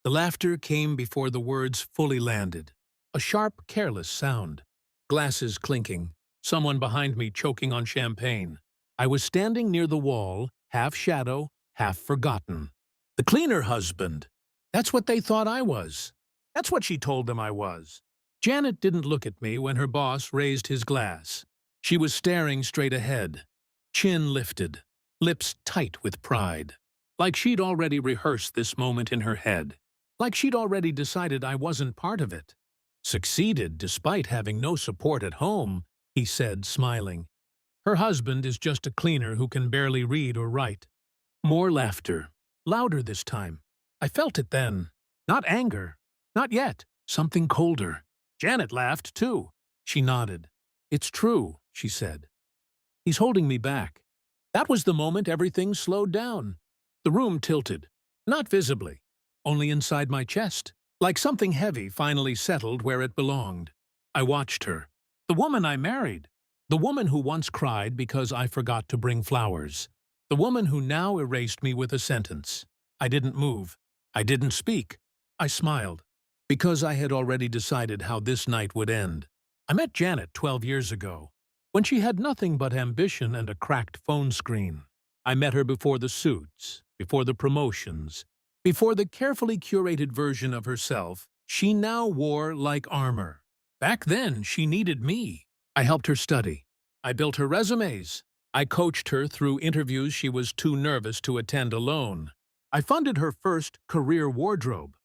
The laughter came before the words fully landed. A sharp, careless sound. Glasses clinking. Someone behind me choking on champagne. I was standing near the wall, half shadow, half forgotten. The cleaner husband. That's what they thought I was. That's what she told them I was. Janet didn't look at me when her boss raised his glass. She was staring straight ahead. Chin lifted. Lips tight with pride. Like she'd already rehearsed this moment in her head. Like she'd already decided I wasn't part of it. Succeeded despite having no support at home, he said, smiling. Her husband is just a cleaner who can barely read or write. More laughter. Louder this time. I felt it then. Not anger. Not yet. Something colder. Janet laughed, too. She nodded. It's true, she said. He's holding me back. That was the moment everything slowed down. The room tilted. Not visibly. Only inside my chest. Like something heavy finally settled where it belonged. I watched her. The woman I married. The woman who once cried because I forgot to bring flowers. The woman who now erased me with a sentence. I didn't move. I didn't speak. I smiled. Because I had already decided how this night would end. I met Janet 12 years ago, when she had nothing but ambition and a cracked phone screen. I met her before the suits, before the promotions, before the carefully curated version of herself she now wore like armor. Back then, she needed me. I helped her study. I built her resumes. I coached her through interviews she was too nervous to attend alone. I funded her first career wardrobe.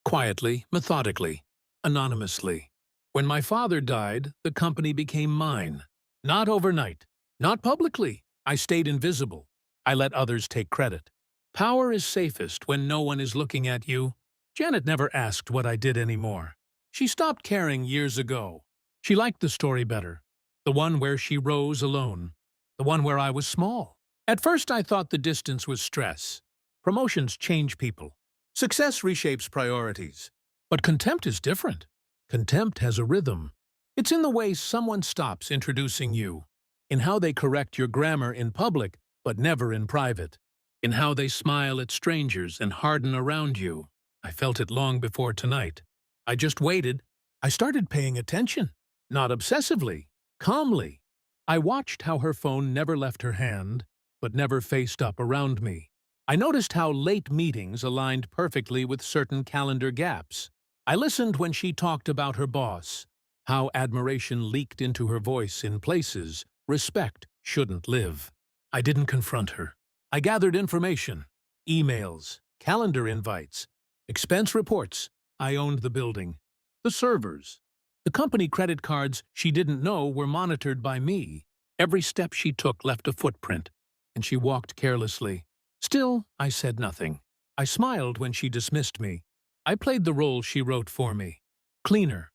Quietly, methodically, anonymously. When my father died, the company became mine. Not overnight. Not publicly. I stayed invisible. I let others take credit. Power is safest when no one is looking at you. Janet never asked what I did anymore. She stopped caring years ago. She liked the story better. The one where she rose alone. The one where I was small. At first I thought the distance was stress. Promotions change people. Success reshapes priorities. But contempt is different. Contempt has a rhythm. It's in the way someone stops introducing you. In how they correct your grammar in public, but never in private. In how they smile at strangers and harden around you. I felt it long before tonight. I just waited. I started paying attention. Not obsessively. Calmly. I watched how her phone never left her hand, but never faced up around me. I noticed how late meetings aligned perfectly with certain calendar gaps. I listened when she talked about her boss, how admiration leaked into her voice in places respect shouldn't live. I didn't confront her. I gathered information, emails, calendar invites, expense reports. I owned the building, the servers. The company credit cards she didn't know were monitored by me. Every step she took left a footprint, and she walked carelessly. Still, I said nothing. I smiled when she dismissed me. I played the role she wrote for me. Cleaner.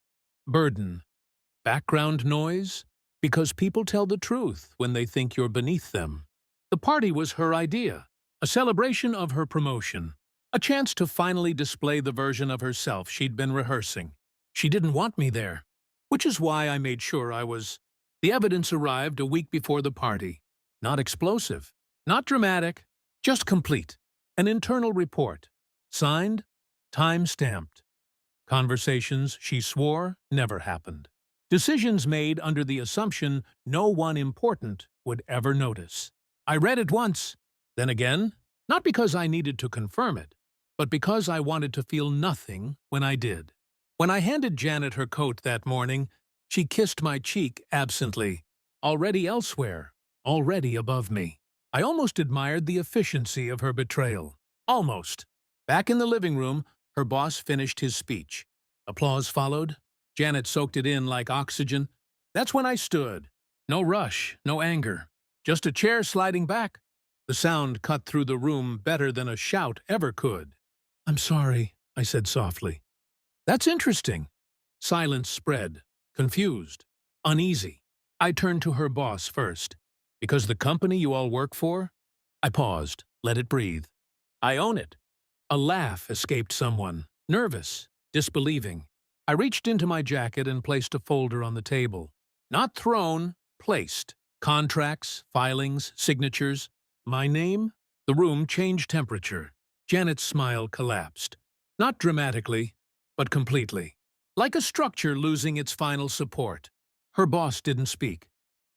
Burden. Background noise. Because people tell the truth when they think you're beneath them. The party was her idea. A celebration of her promotion. A chance to finally display the version of herself she'd been rehearsing. She didn't want me there. Which is why I made sure I was. The evidence arrived a week before the party. Not explosive. Not dramatic. Just complete. An internal report. Signed, time-stamped. Conversations she swore never happened. Decisions made under the assumption no one important would ever notice. I read it once, then again, not because I needed to confirm it, but because I wanted to feel nothing when I did. When I handed Janet her coat that morning, she kissed my cheek absently, already elsewhere, already above me. I almost admired the efficiency of her betrayal. Almost. Back in the living room, her boss finished his speech. Applause followed. Janet soaked it in like oxygen. That's when I stood. No rush, no anger. Just a chair sliding back. The sound cut through the room better than a shout ever could. I'm sorry, I said softly. That's interesting. Silence spread. Confused. Uneasy. I turned to her boss first. Because the company you all work for? I paused, let it breathe. I own it. A laugh escaped someone, nervous, disbelieving. I reached into my jacket and placed a folder on the table. Not thrown, placed. Contracts, filings, signatures. My name? The room changed temperature. Janet's smile collapsed. Not dramatically, but completely. Like a structure losing its final support. Her boss didn't speak.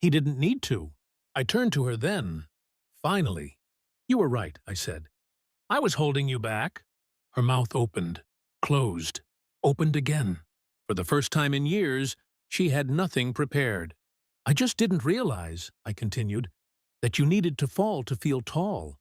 He didn't need to. I turned to her then. Finally. You were right, I said. I was holding you back. Her mouth opened, closed, opened again. For the first time in years, she had nothing prepared. I just didn't realize, I continued, that you needed to fall to feel tall.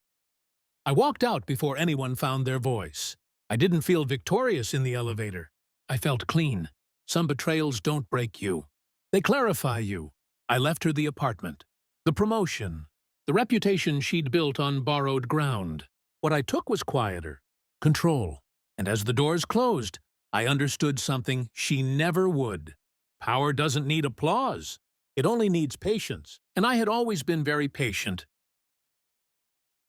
I walked out before anyone found their voice. I didn't feel victorious in the elevator. I felt clean. Some betrayals don't break you. They clarify you. I left her the apartment, the promotion, the reputation she'd built on borrowed ground. What I took was quieter, control. And as the doors closed, I understood something she never would. Power doesn't need applause. It only needs patience. And I had always been very patient.